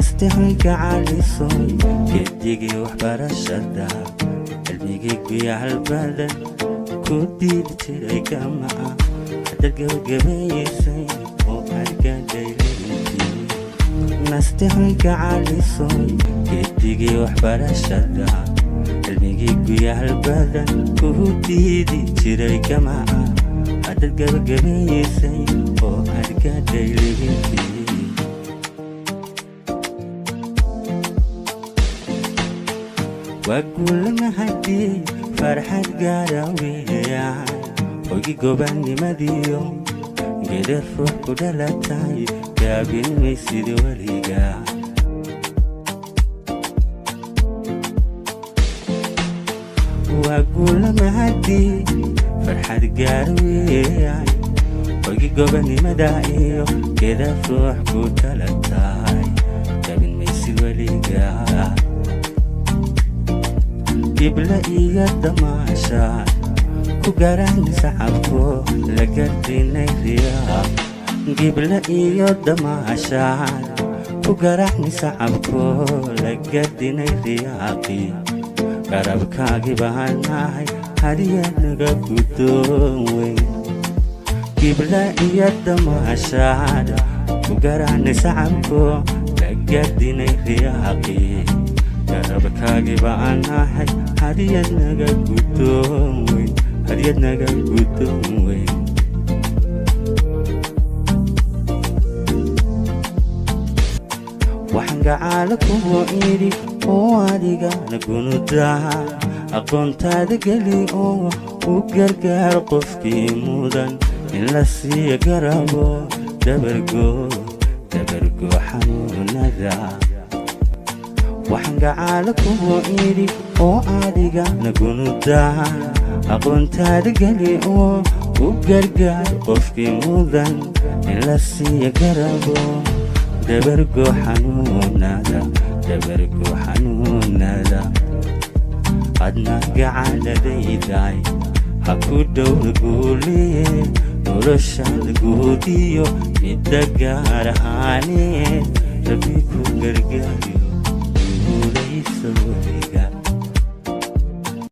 nastehoyga calisoy geedigii waxbarashada qalbigii guyaal badan ku diidi jiray gamaca hadda gabagabaysay oo argaaday nastehoyga calisoy geedigii waxbarashada qalbigii guyaal badan ku diidi jiray gamaca hadda gabagabaysay oo argaaday وأقول هدي فرحة قراوية وقي قباني مديوم قدر روح كدلتاي قابل ميسيد وليقا وأقول هدي فرحة قراوية وقي قباني مديوم قدر روح كدلتاي قابل ميسيد وليقا قبل إياد ماشا كوغاراني سحبكو لقدريني رياق قبل إياد ماشا كوغاراني سحبكو لقدريني رياقي قربكا قباناي هريا نغا قدومي قبل إياد ماشا كوغاراني سحبكو لقدريني رياقي garabkaagi baan ahay hadiyad naga guddoon weyn waxaan gacaala kugu idhi oo adiga nagunudaha aqoontaada geli oo u gargaar qofkii mudan in la siiyo garabo dabargo xanuunada waxaan gacaala kugu idhi oo adiga nagunudaha aqoontaada geli oo u gargaar qofkii mudan in la siiyo garabo dabargo xanuunada adna gacaladaydaay ha ku dhowra guuliye noloshaada guudiyo midda gaar ahaaneed rabbi ku gargaariyo وليس وليك